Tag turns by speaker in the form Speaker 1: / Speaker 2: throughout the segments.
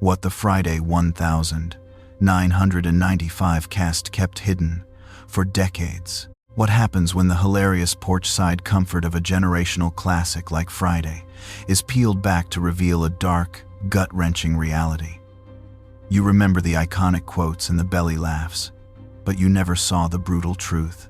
Speaker 1: What the Friday 1995 cast kept hidden for decades. What happens when the hilarious porch-side comfort of a generational classic like Friday is peeled back to reveal a dark, gut-wrenching reality? You remember the iconic quotes and the belly laughs, but you never saw the brutal truth.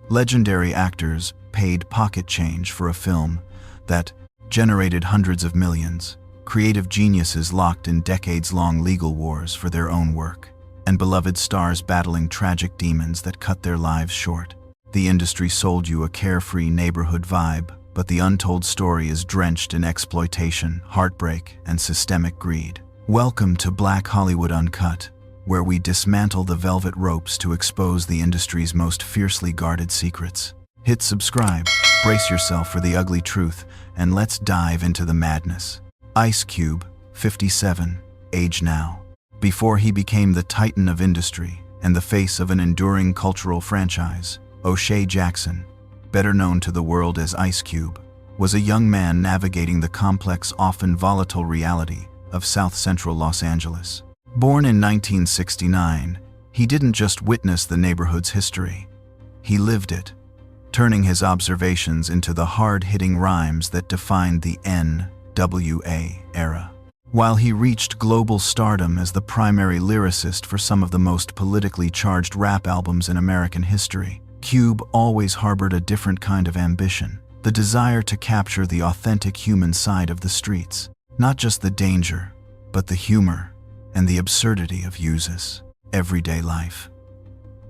Speaker 1: Legendary actors paid pocket change for a film that generated hundreds of millions, creative geniuses locked in decades-long legal wars for their own work, and beloved stars battling tragic demons that cut their lives short. The industry sold you a carefree neighborhood vibe, but the untold story is drenched in exploitation, heartbreak, and systemic greed. Welcome to Black Hollywood Uncut, where we dismantle the velvet ropes to expose the industry's most fiercely guarded secrets. Hit subscribe, brace yourself for the ugly truth, and let's dive into the madness. Ice Cube, 57, age now. Before he became the titan of industry and the face of an enduring cultural franchise, O'Shea Jackson, better known to the world as Ice Cube, was a young man navigating the complex, often volatile reality of South Central Los Angeles. Born in 1969, he didn't just witness the neighborhood's history. He lived it, turning his observations into the hard-hitting rhymes that defined the NWA era. While he reached global stardom as the primary lyricist for some of the most politically charged rap albums in American history, Cube always harbored a different kind of ambition, the desire to capture the authentic human side of the streets. Not just the danger, but the humor and the absurdity of Use's everyday life.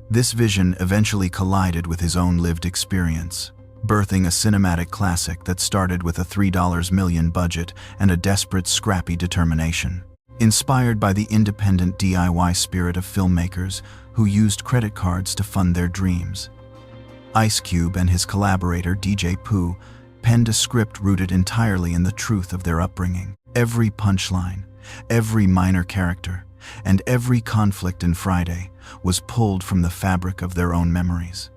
Speaker 1: This vision eventually collided with his own lived experience, birthing a cinematic classic that started with a $3 million budget and a desperate, scrappy determination. Inspired by the independent DIY spirit of filmmakers who used credit cards to fund their dreams, Ice Cube and his collaborator DJ Pooh penned a script rooted entirely in the truth of their upbringing. Every punchline, every minor character, and every conflict in Friday was pulled from the fabric of their own memories.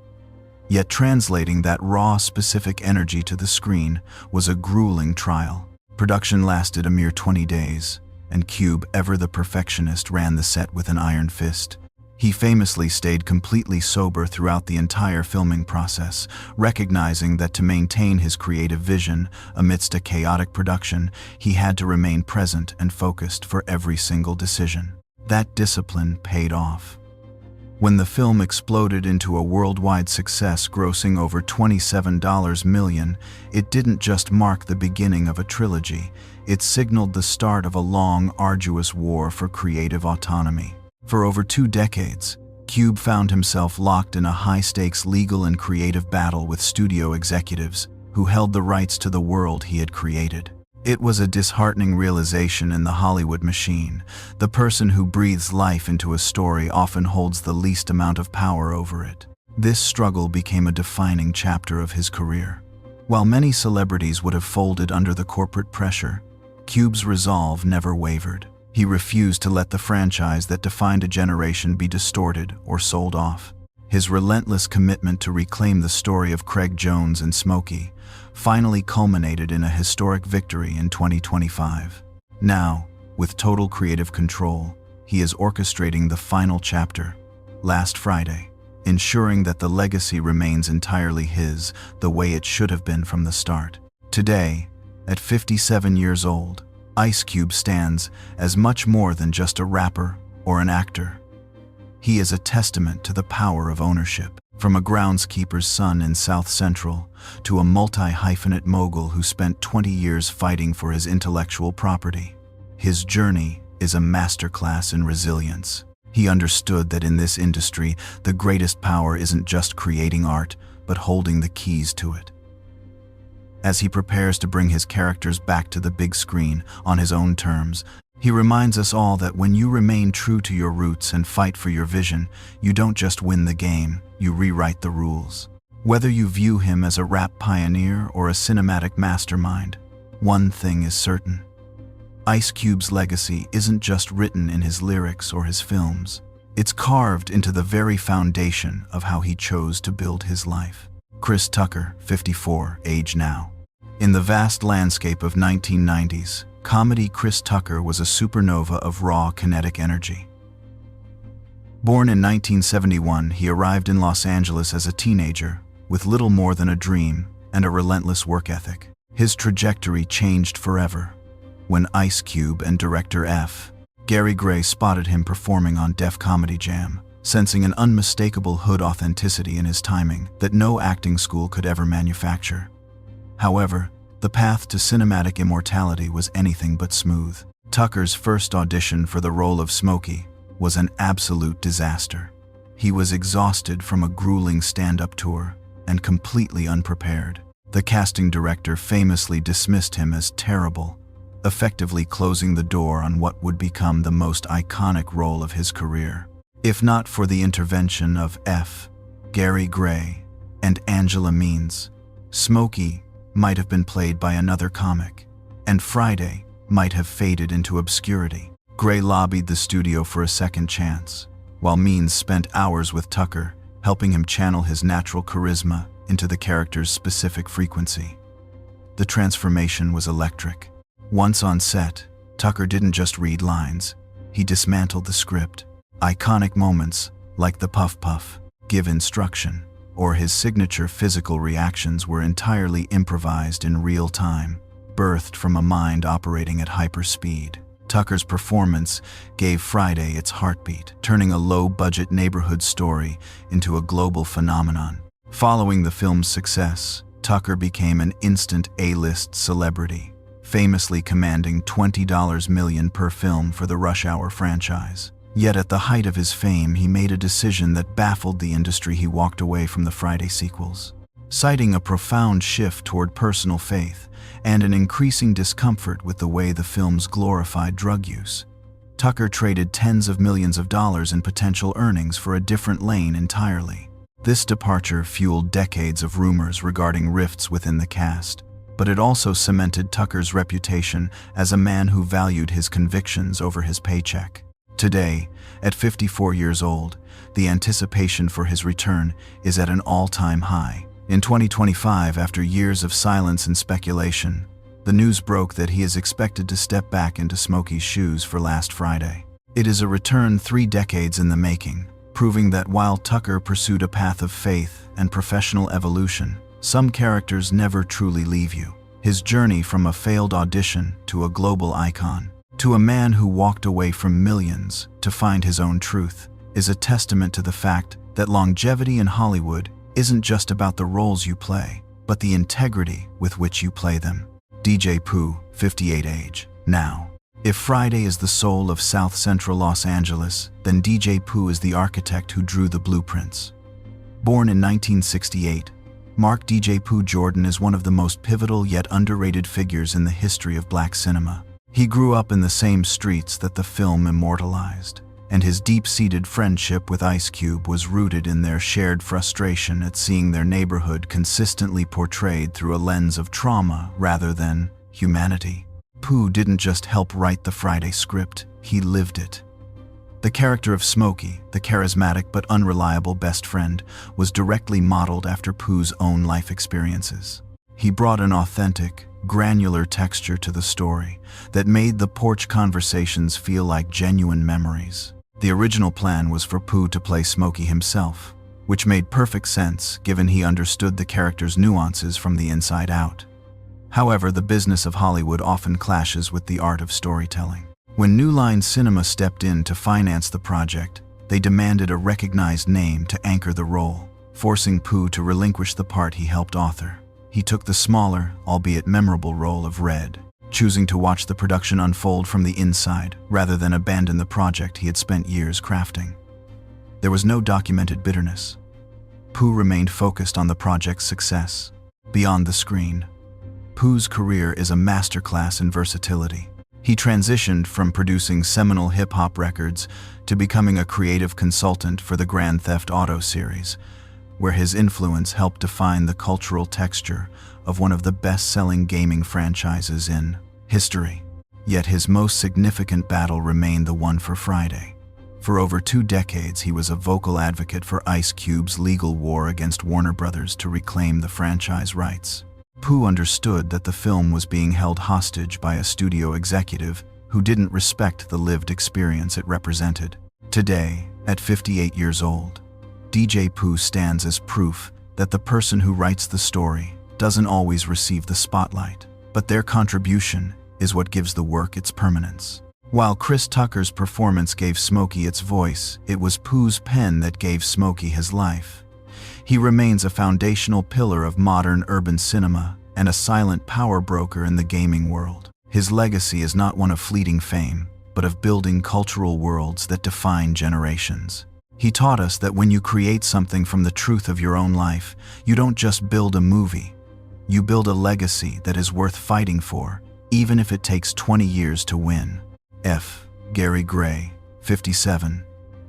Speaker 1: Yet translating that raw, specific energy to the screen was a grueling trial. Production lasted a mere 20 days, and Cube, ever the perfectionist, ran the set with an iron fist. He famously stayed completely sober throughout the entire filming process, recognizing that to maintain his creative vision amidst a chaotic production, he had to remain present and focused for every single decision. That discipline paid off. When the film exploded into a worldwide success, grossing over $27 million, it didn't just mark the beginning of a trilogy, it signaled the start of a long, arduous war for creative autonomy. For over 2 decades, Cube found himself locked in a high-stakes legal and creative battle with studio executives who held the rights to the world he had created. It was a disheartening realization in the Hollywood machine. The person who breathes life into a story often holds the least amount of power over it. This struggle became a defining chapter of his career. While many celebrities would have folded under the corporate pressure, Cube's resolve never wavered. He refused to let the franchise that defined a generation be distorted or sold off. His relentless commitment to reclaim the story of Craig Jones and Smokey finally culminated in a historic victory in 2025. Now, with total creative control, he is orchestrating the final chapter, Last Friday, ensuring that the legacy remains entirely his, the way it should have been from the start. Today, at 57 years old, Ice Cube stands as much more than just a rapper or an actor. He is a testament to the power of ownership. From a groundskeeper's son in South Central to a multi-hyphenate mogul who spent 20 years fighting for his intellectual property, his journey is a masterclass in resilience. He understood that in this industry, the greatest power isn't just creating art, but holding the keys to it. As he prepares to bring his characters back to the big screen on his own terms, he reminds us all that when you remain true to your roots and fight for your vision, you don't just win the game, you rewrite the rules. Whether you view him as a rap pioneer or a cinematic mastermind, one thing is certain. Ice Cube's legacy isn't just written in his lyrics or his films. It's carved into the very foundation of how he chose to build his life. Chris Tucker, 54, age now. In the vast landscape of 1990s, comedy Chris Tucker was a supernova of raw kinetic energy. Born in 1971, he arrived in Los Angeles as a teenager, with little more than a dream and a relentless work ethic. His trajectory changed forever when Ice Cube and director F. Gary Gray spotted him performing on Def Comedy Jam, sensing an unmistakable hood authenticity in his timing that no acting school could ever manufacture. However, the path to cinematic immortality was anything but smooth. Tucker's first audition for the role of Smokey was an absolute disaster. He was exhausted from a grueling stand-up tour and completely unprepared. The casting director famously dismissed him as terrible, effectively closing the door on what would become the most iconic role of his career. If not for the intervention of F. Gary Gray and Angela Means, Smokey might have been played by another comic, and Friday might have faded into obscurity. Gray lobbied the studio for a second chance, while Means spent hours with Tucker, helping him channel his natural charisma into the character's specific frequency. The transformation was electric. Once on set, Tucker didn't just read lines, he dismantled the script. Iconic moments, like the puff puff, give instruction, or his signature physical reactions were entirely improvised in real time, birthed from a mind operating at hyperspeed. Tucker's performance gave Friday its heartbeat, turning a low-budget neighborhood story into a global phenomenon. Following the film's success, Tucker became an instant A-list celebrity, famously commanding $20 million per film for the Rush Hour franchise. Yet at the height of his fame, he made a decision that baffled the industry. He walked away from the Friday sequels, citing a profound shift toward personal faith and an increasing discomfort with the way the films glorified drug use. Tucker traded tens of millions of dollars in potential earnings for a different lane entirely. This departure fueled decades of rumors regarding rifts within the cast, but it also cemented Tucker's reputation as a man who valued his convictions over his paycheck. Today, at 54 years old, the anticipation for his return is at an all-time high. In 2025, after years of silence and speculation, the news broke that he is expected to step back into Smokey's shoes for last Friday. It is a return 3 decades in the making, proving that while Tucker pursued a path of faith and professional evolution, some characters never truly leave you. His journey from a failed audition to a global icon, to a man who walked away from millions to find his own truth, is a testament to the fact that longevity in Hollywood isn't just about the roles you play, but the integrity with which you play them. DJ Pooh, 58 age, now. If Friday is the soul of South Central Los Angeles, then DJ Pooh is the architect who drew the blueprints. Born in 1968, Mark DJ Pooh Jordan is one of the most pivotal yet underrated figures in the history of black cinema. He grew up in the same streets that the film immortalized, and his deep-seated friendship with Ice Cube was rooted in their shared frustration at seeing their neighborhood consistently portrayed through a lens of trauma rather than humanity. Pooh didn't just help write the Friday script, he lived it. The character of Smokey, the charismatic but unreliable best friend, was directly modeled after Pooh's own life experiences. He brought an authentic, granular texture to the story that made the porch conversations feel like genuine memories. The original plan was for Pooh to play Smokey himself, which made perfect sense given he understood the character's nuances from the inside out. However, the business of Hollywood often clashes with the art of storytelling. When New Line Cinema stepped in to finance the project, they demanded a recognized name to anchor the role, forcing Pooh to relinquish the part he helped author. He took the smaller, albeit memorable role of Red, choosing to watch the production unfold from the inside rather than abandon the project he had spent years crafting. There was no documented bitterness. Pooh remained focused on the project's success. Beyond the screen, Pooh's career is a masterclass in versatility. He transitioned from producing seminal hip-hop records to becoming a creative consultant for the Grand Theft Auto series, where his influence helped define the cultural texture of one of the best-selling gaming franchises in history. Yet his most significant battle remained the one for Friday. For over 2 decades, he was a vocal advocate for Ice Cube's legal war against Warner Brothers to reclaim the franchise rights. Pooh understood that the film was being held hostage by a studio executive who didn't respect the lived experience it represented. Today, at 58 years old, DJ Pooh stands as proof that the person who writes the story doesn't always receive the spotlight, but their contribution is what gives the work its permanence. While Chris Tucker's performance gave Smokey its voice, it was Pooh's pen that gave Smokey his life. He remains a foundational pillar of modern urban cinema and a silent power broker in the gaming world. His legacy is not one of fleeting fame, but of building cultural worlds that define generations. He taught us that when you create something from the truth of your own life, you don't just build a movie. You build a legacy that is worth fighting for, even if it takes 20 years to win. F. Gary Gray, 57.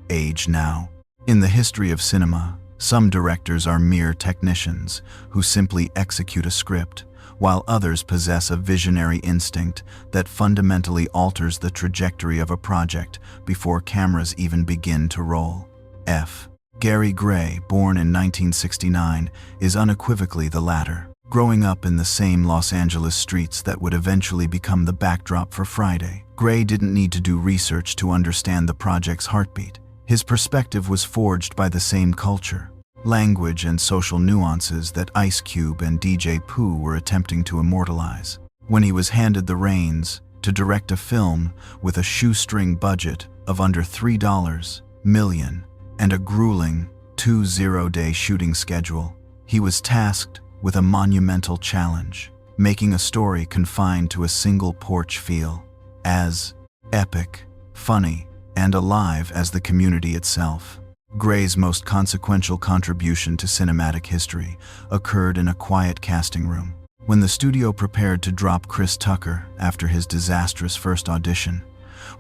Speaker 1: Age now. In the history of cinema, some directors are mere technicians who simply execute a script, while others possess a visionary instinct that fundamentally alters the trajectory of a project before cameras even begin to roll. F. Gary Gray, born in 1969, is unequivocally the latter. Growing up in the same Los Angeles streets that would eventually become the backdrop for Friday, Gray didn't need to do research to understand the project's heartbeat. His perspective was forged by the same culture, language, and social nuances that Ice Cube and DJ Pooh were attempting to immortalize. When he was handed the reins to direct a film with a shoestring budget of under $3 million and a grueling 20-day shooting schedule, he was tasked with a monumental challenge, making a story confined to a single porch feel as epic, funny, and alive as the community itself. Gray's most consequential contribution to cinematic history occurred in a quiet casting room. When the studio prepared to drop Chris Tucker after his disastrous first audition,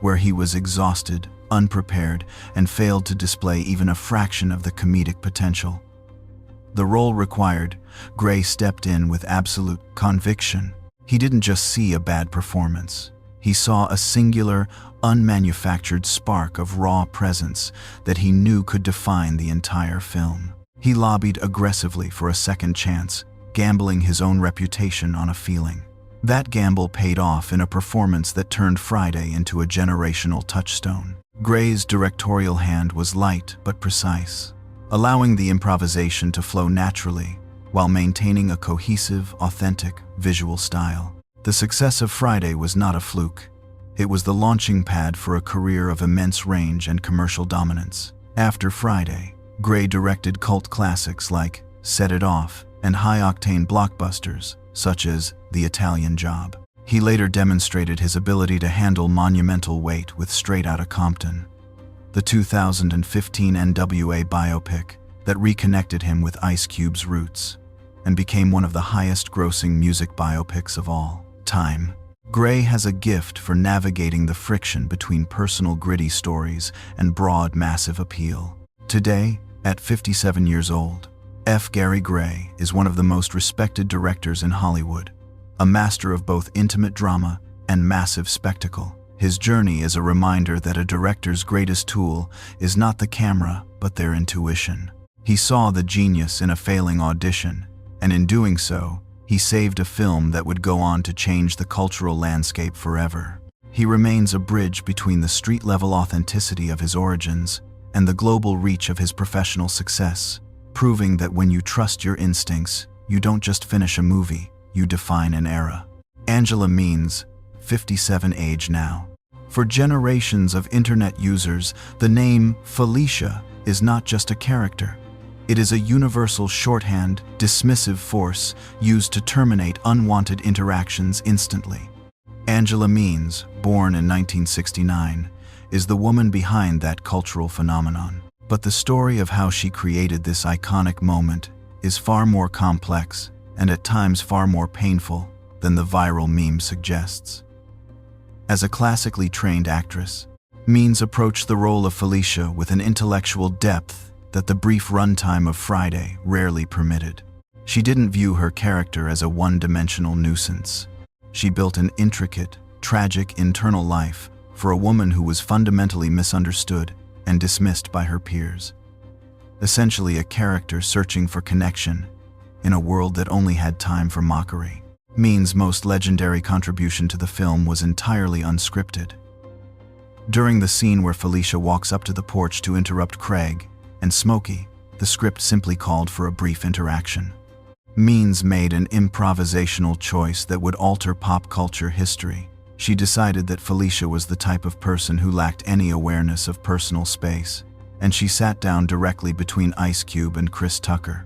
Speaker 1: where he was exhausted, unprepared, and failed to display even a fraction of the comedic potential the role required, Gray stepped in with absolute conviction. He didn't just see a bad performance. He saw a singular, unmanufactured spark of raw presence that he knew could define the entire film. He lobbied aggressively for a second chance, gambling his own reputation on a feeling. That gamble paid off in a performance that turned Friday into a generational touchstone. Gray's directorial hand was light but precise, allowing the improvisation to flow naturally while maintaining a cohesive, authentic visual style. The success of Friday was not a fluke. It was the launching pad for a career of immense range and commercial dominance. After Friday, Gray directed cult classics like Set It Off and high-octane blockbusters such as The Italian Job. He later demonstrated his ability to handle monumental weight with Straight Outta Compton, the 2015 NWA biopic that reconnected him with Ice Cube's roots and became one of the highest-grossing music biopics of all time. Gray has a gift for navigating the friction between personal gritty stories and broad, massive appeal. Today, at 57 years old, F. Gary Gray is one of the most respected directors in Hollywood, a master of both intimate drama and massive spectacle. His journey is a reminder that a director's greatest tool is not the camera, but their intuition. He saw the genius in a failing audition, and in doing so, he saved a film that would go on to change the cultural landscape forever. He remains a bridge between the street-level authenticity of his origins and the global reach of his professional success, proving that when you trust your instincts, you don't just finish a movie, you define an era. Angela Means, 57, age now. For generations of internet users, the name Felicia is not just a character. It is a universal shorthand, dismissive force used to terminate unwanted interactions instantly. Angela Means, born in 1969, is the woman behind that cultural phenomenon. But the story of how she created this iconic moment is far more complex and at times far more painful than the viral meme suggests. As a classically trained actress, Means approached the role of Felicia with an intellectual depth that the brief runtime of Friday rarely permitted. She didn't view her character as a one-dimensional nuisance. She built an intricate, tragic internal life for a woman who was fundamentally misunderstood and dismissed by her peers. Essentially a character searching for connection in a world that only had time for mockery. Mean's most legendary contribution to the film was entirely unscripted. During the scene where Felicia walks up to the porch to interrupt Craig and Smokey, the script simply called for a brief interaction. Means made an improvisational choice that would alter pop culture history. She decided that Felicia was the type of person who lacked any awareness of personal space, and she sat down directly between Ice Cube and Chris Tucker.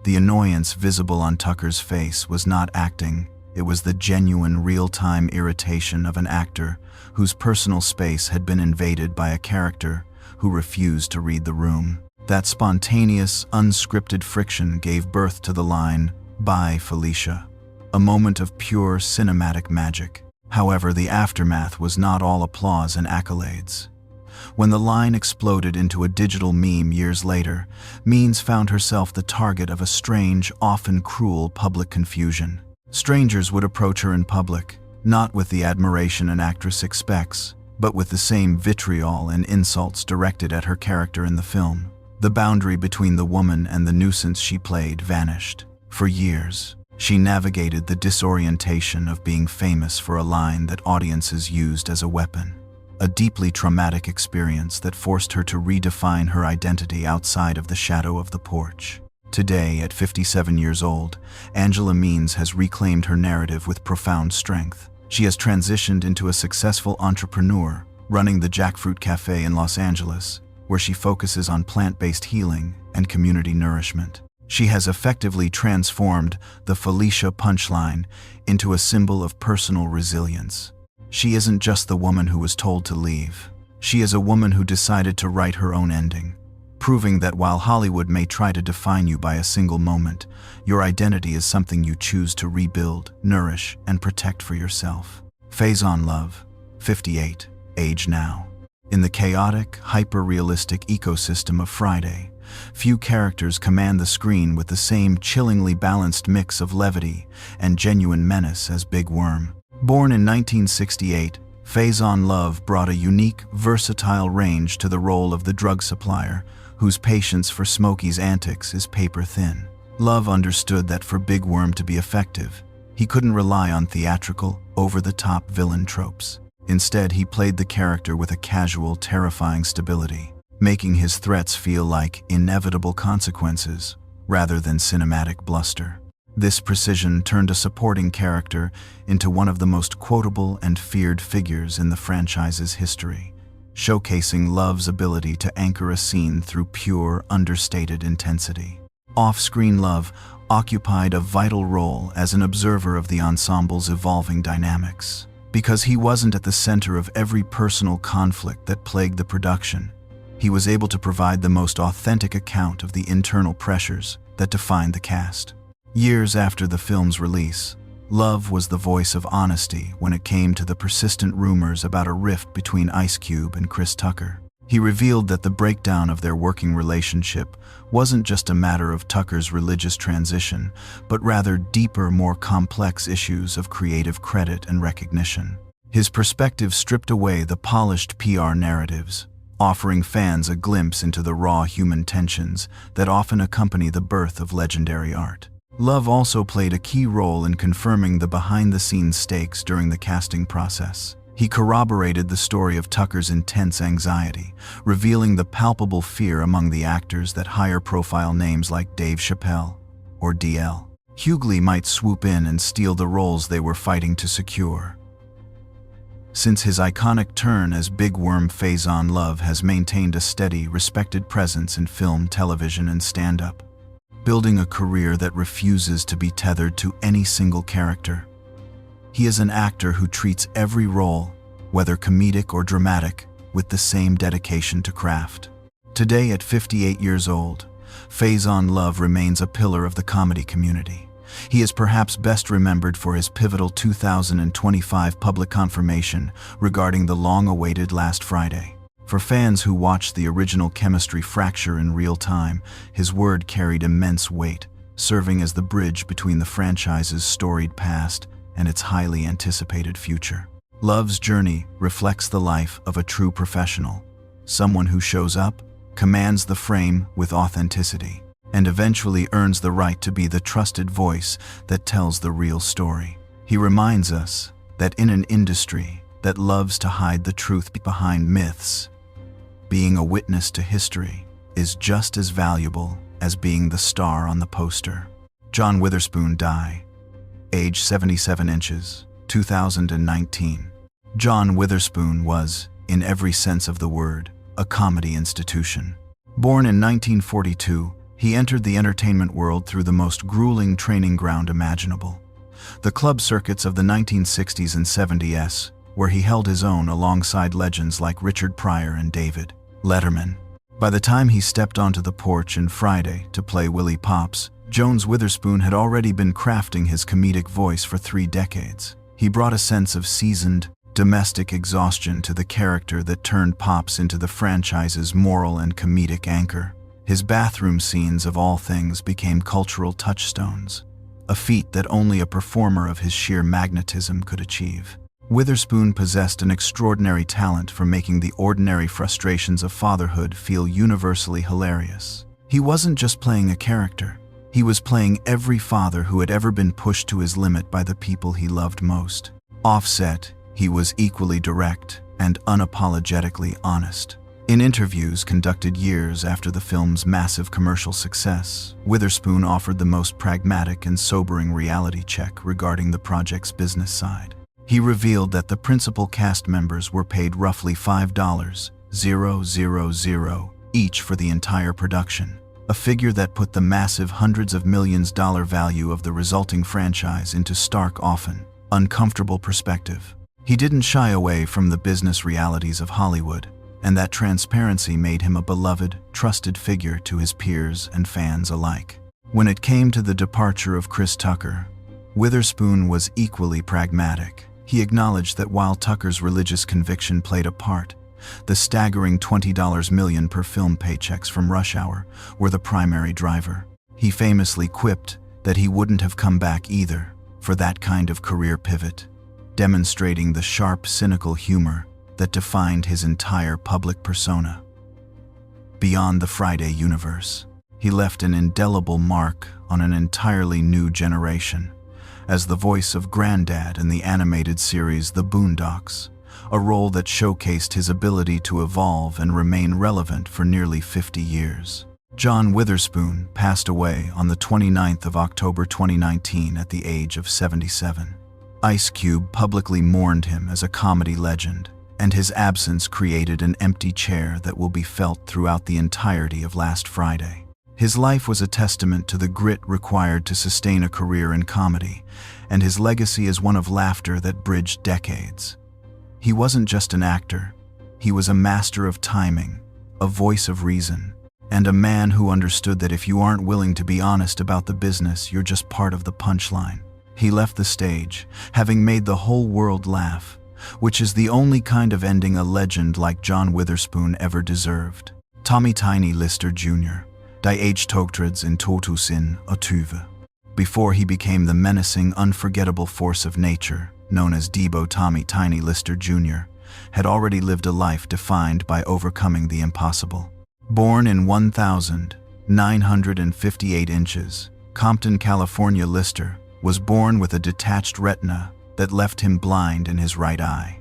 Speaker 1: The annoyance visible on Tucker's face was not acting, it was the genuine real-time irritation of an actor whose personal space had been invaded by a character who refused to read the room. That spontaneous, unscripted friction gave birth to the line, "Bye, Felicia," a moment of pure cinematic magic. However, the aftermath was not all applause and accolades. When the line exploded into a digital meme years later, Means found herself the target of a strange, often cruel public confusion. Strangers would approach her in public, not with the admiration an actress expects, but with the same vitriol and insults directed at her character in the film. The boundary between the woman and the nuisance she played vanished. For years, she navigated the disorientation of being famous for a line that audiences used as a weapon. A deeply traumatic experience that forced her to redefine her identity outside of the shadow of the porch. Today, at 57 years old, Angela Means has reclaimed her narrative with profound strength. She has transitioned into a successful entrepreneur, running the Jackfruit Cafe in Los Angeles, where she focuses on plant-based healing and community nourishment. She has effectively transformed the Felicia punchline into a symbol of personal resilience. She isn't just the woman who was told to leave. She is a woman who decided to write her own ending, proving that while Hollywood may try to define you by a single moment, your identity is something you choose to rebuild, nourish, and protect for yourself. Faison Love, 58, age now. In the chaotic, hyper-realistic ecosystem of Friday, few characters command the screen with the same chillingly balanced mix of levity and genuine menace as Big Worm. Born in 1968, Faison Love brought a unique, versatile range to the role of the drug supplier, whose patience for Smokey's antics is paper-thin. Love understood that for Big Worm to be effective, he couldn't rely on theatrical, over-the-top villain tropes. Instead, he played the character with a casual, terrifying stability, making his threats feel like inevitable consequences rather than cinematic bluster. This precision turned a supporting character into one of the most quotable and feared figures in the franchise's history, showcasing Love's ability to anchor a scene through pure, understated intensity. Off-screen, Love occupied a vital role as an observer of the ensemble's evolving dynamics. Because he wasn't at the center of every personal conflict that plagued the production, he was able to provide the most authentic account of the internal pressures that defined the cast. Years after the film's release, Love was the voice of honesty when it came to the persistent rumors about a rift between Ice Cube and Chris Tucker. He revealed that the breakdown of their working relationship wasn't just a matter of Tucker's religious transition, but rather deeper, more complex issues of creative credit and recognition. His perspective stripped away the polished PR narratives, offering fans a glimpse into the raw human tensions that often accompany the birth of legendary art. Love also played a key role in confirming the behind-the-scenes stakes during the casting process. He corroborated the story of Tucker's intense anxiety, revealing the palpable fear among the actors that higher-profile names like Dave Chappelle or DL Hughley might swoop in and steal the roles they were fighting to secure. Since his iconic turn as Big Worm, Faison Love has maintained a steady, respected presence in film, television, and stand-up, building a career that refuses to be tethered to any single character. He is an actor who treats every role, whether comedic or dramatic, with the same dedication to craft. Today, at 58 years old, Faison Love remains a pillar of the comedy community. He is perhaps best remembered for his pivotal 2025 public confirmation regarding the long-awaited Last Friday. For fans who watched the original chemistry fracture in real time, his word carried immense weight, serving as the bridge between the franchise's storied past and its highly anticipated future. Love's journey reflects the life of a true professional, someone who shows up, commands the frame with authenticity, and eventually earns the right to be the trusted voice that tells the real story. He reminds us that in an industry that loves to hide the truth behind myths, being a witness to history is just as valuable as being the star on the poster. John Witherspoon died, age 77 inches, 2019. John Witherspoon was, in every sense of the word, a comedy institution. Born in 1942, he entered the entertainment world through the most grueling training ground imaginable, the club circuits of the 1960s and 70s, where he held his own alongside legends like Richard Pryor and David Letterman. By the time he stepped onto the porch in Friday to play Willie Pops, Jones Witherspoon had already been crafting his comedic voice for 3 decades. He brought a sense of seasoned, domestic exhaustion to the character that turned Pops into the franchise's moral and comedic anchor. His bathroom scenes, of all things, became cultural touchstones, a feat that only a performer of his sheer magnetism could achieve. Witherspoon possessed an extraordinary talent for making the ordinary frustrations of fatherhood feel universally hilarious. He wasn't just playing a character, he was playing every father who had ever been pushed to his limit by the people he loved most. Offset, he was equally direct and unapologetically honest. In interviews conducted years after the film's massive commercial success, Witherspoon offered the most pragmatic and sobering reality check regarding the project's business side. He revealed that the principal cast members were paid roughly $5,000 each for the entire production, a figure that put the massive hundreds of millions dollar value of the resulting franchise into stark, often uncomfortable perspective. He didn't shy away from the business realities of Hollywood, and that transparency made him a beloved, trusted figure to his peers and fans alike. When it came to the departure of Chris Tucker, Witherspoon was equally pragmatic. He acknowledged that while Tucker's religious conviction played a part, the staggering $20 million per film paychecks from Rush Hour were the primary driver. He famously quipped that he wouldn't have come back either for that kind of career pivot, demonstrating the sharp, cynical humor that defined his entire public persona. Beyond the Friday universe, he left an indelible mark on an entirely new generation as the voice of Granddad in the animated series The Boondocks, a role that showcased his ability to evolve and remain relevant for nearly 50 years. John Witherspoon passed away on the 29th of October 2019 at the age of 77. Ice Cube publicly mourned him as a comedy legend, and his absence created an empty chair that will be felt throughout the entirety of last Friday. His life was a testament to the grit required to sustain a career in comedy, and his legacy is one of laughter that bridged decades. He wasn't just an actor, he was a master of timing, a voice of reason, and a man who understood that if you aren't willing to be honest about the business, you're just part of the punchline. He left the stage, having made the whole world laugh, which is the only kind of ending a legend like John Witherspoon ever deserved. Tommy "Tiny" Lister Jr. died aged togtrads in 2020. Before he became the menacing, unforgettable force of nature, known as Debo, Tommy "Tiny" Lister Jr. had already lived a life defined by overcoming the impossible. Born in 1958 inches, Compton, California, Lister was born with a detached retina that left him blind in his right eye.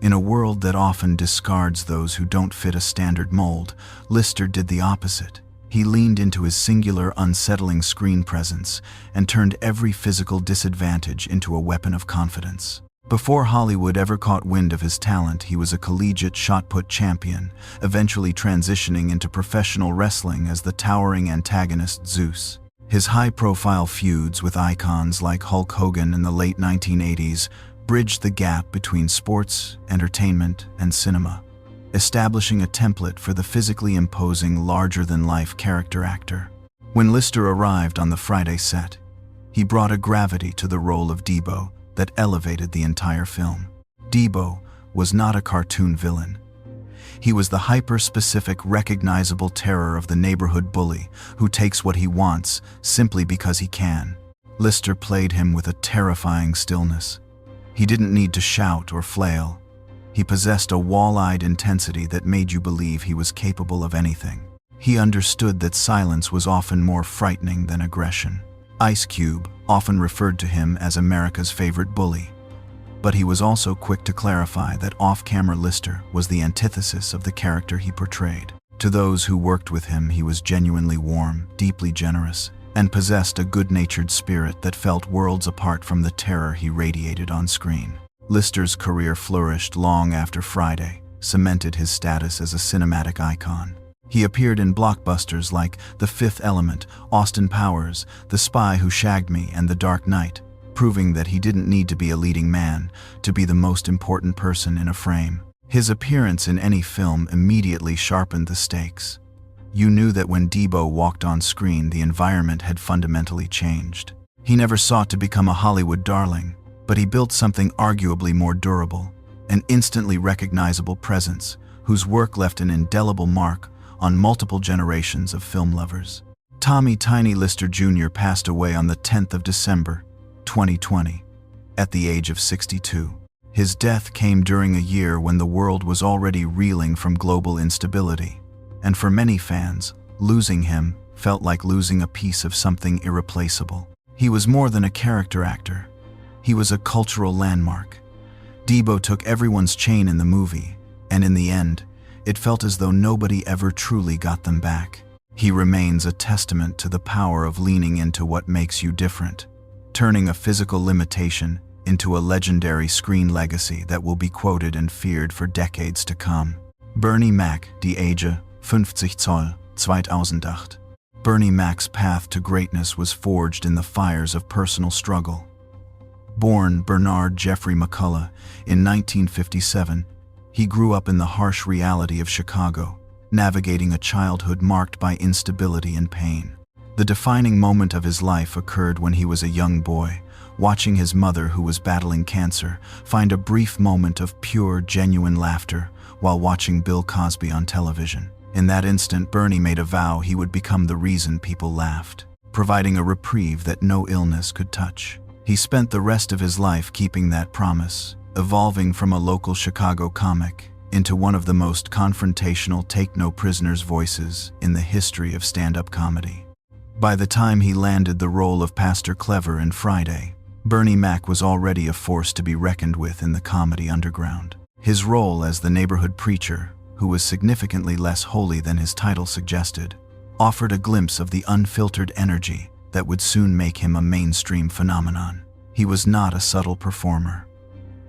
Speaker 1: In a world that often discards those who don't fit a standard mold, Lister did the opposite. He leaned into his singular, unsettling screen presence and turned every physical disadvantage into a weapon of confidence. Before Hollywood ever caught wind of his talent, he was a collegiate shot-put champion, eventually transitioning into professional wrestling as the towering antagonist Zeus. His high-profile feuds with icons like Hulk Hogan in the late 1980s bridged the gap between sports, entertainment, and cinema, establishing a template for the physically imposing, larger-than-life character actor. When Lister arrived on the Friday set, he brought a gravity to the role of Debo that elevated the entire film. Debo was not a cartoon villain. He was the hyper-specific, recognizable terror of the neighborhood bully who takes what he wants simply because he can. Lister played him with a terrifying stillness. He didn't need to shout or flail. He possessed a wall-eyed intensity that made you believe he was capable of anything. He understood that silence was often more frightening than aggression. Ice Cube often referred to him as America's favorite bully, but he was also quick to clarify that off-camera Lister was the antithesis of the character he portrayed. To those who worked with him, he was genuinely warm, deeply generous, and possessed a good-natured spirit that felt worlds apart from the terror he radiated on screen. Lister's career flourished long after Friday, cemented his status as a cinematic icon. He appeared in blockbusters like The Fifth Element, Austin Powers, The Spy Who Shagged Me, and The Dark Knight, proving that he didn't need to be a leading man to be the most important person in a frame. His appearance in any film immediately sharpened the stakes. You knew that when Debo walked on screen, the environment had fundamentally changed. He never sought to become a Hollywood darling, but he built something arguably more durable, an instantly recognizable presence whose work left an indelible mark on multiple generations of film lovers. Tommy "Tiny" Lister Jr. passed away on the 10th of December, 2020, at the age of 62. His death came during a year when the world was already reeling from global instability, and for many fans, losing him felt like losing a piece of something irreplaceable. He was more than a character actor. He was a cultural landmark. Debo took everyone's chain in the movie, and in the end, it felt as though nobody ever truly got them back. He remains a testament to the power of leaning into what makes you different, turning a physical limitation into a legendary screen legacy that will be quoted and feared for decades to come. Bernie Mac, Die Age, 50 Zoll, 2008. Bernie Mac's path to greatness was forged in the fires of personal struggle. Born Bernard Jeffrey McCullough in 1957, he grew up in the harsh reality of Chicago, navigating a childhood marked by instability and pain. The defining moment of his life occurred when he was a young boy, watching his mother, who was battling cancer, find a brief moment of pure, genuine laughter while watching Bill Cosby on television. In that instant, Bernie made a vow he would become the reason people laughed, providing a reprieve that no illness could touch. He spent the rest of his life keeping that promise, evolving from a local Chicago comic into one of the most confrontational take-no-prisoners voices in the history of stand-up comedy. By the time he landed the role of Pastor Clever in Friday, Bernie Mac was already a force to be reckoned with in the comedy underground. His role as the neighborhood preacher, who was significantly less holy than his title suggested, offered a glimpse of the unfiltered energy that would soon make him a mainstream phenomenon. He was not a subtle performer.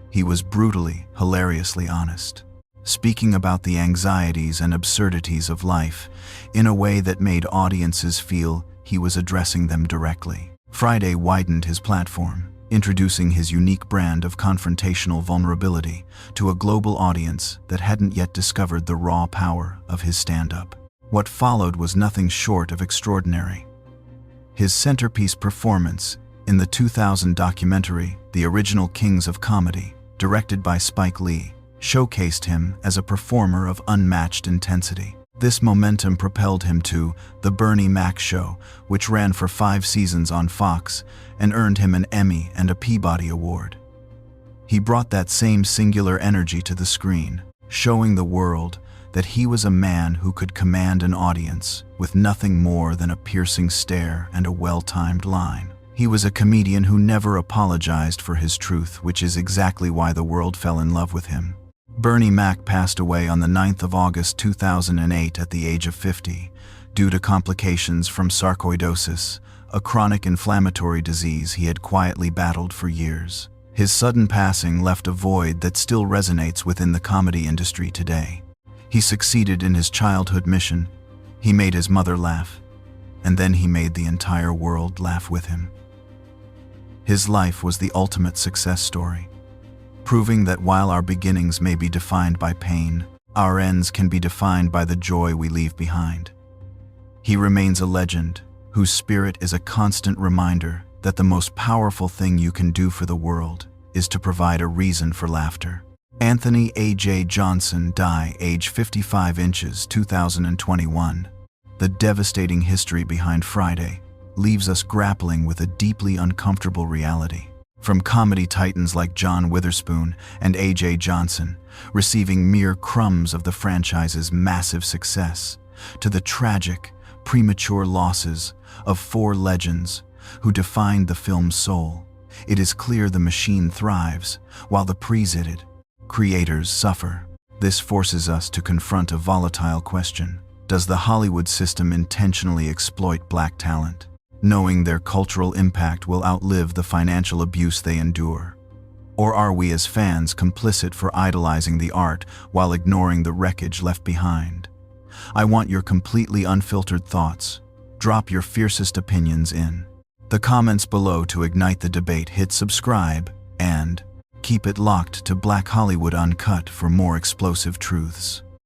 Speaker 1: He was brutally, hilariously honest, speaking about the anxieties and absurdities of life in a way that made audiences feel he was addressing them directly. Friday widened his platform, introducing his unique brand of confrontational vulnerability to a global audience that hadn't yet discovered the raw power of his stand-up. What followed was nothing short of extraordinary. His centerpiece performance in the 2000 documentary, The Original Kings of Comedy, directed by Spike Lee, showcased him as a performer of unmatched intensity. This momentum propelled him to The Bernie Mac Show, which ran for 5 seasons on Fox and earned him an Emmy and a Peabody Award. He brought that same singular energy to the screen, showing the world that he was a man who could command an audience with nothing more than a piercing stare and a well-timed line. He was a comedian who never apologized for his truth, which is exactly why the world fell in love with him. Bernie Mac passed away on the 9th of August 2008 at the age of 50 due to complications from sarcoidosis, a chronic inflammatory disease he had quietly battled for years. His sudden passing left a void that still resonates within the comedy industry today. He succeeded in his childhood mission. He made his mother laugh, and then he made the entire world laugh with him. His life was the ultimate success story, proving that while our beginnings may be defined by pain, our ends can be defined by the joy we leave behind. He remains a legend whose spirit is a constant reminder that the most powerful thing you can do for the world is to provide a reason for laughter. Anthony A.J. Johnson, die, age 55 inches, 2021. The devastating history behind Friday leaves us grappling with a deeply uncomfortable reality. From comedy titans like John Witherspoon and A.J. Johnson, receiving mere crumbs of the franchise's massive success, to the tragic, premature losses of four legends who defined the film's soul, it is clear the machine thrives while the pre-edited creators suffer. This forces us to confront a volatile question. Does the Hollywood system intentionally exploit black talent, knowing their cultural impact will outlive the financial abuse they endure? Or are we as fans complicit for idolizing the art while ignoring the wreckage left behind? I want your completely unfiltered thoughts. Drop your fiercest opinions in the comments below to ignite the debate. Hit subscribe and keep it locked to Black Hollywood Uncut for more explosive truths.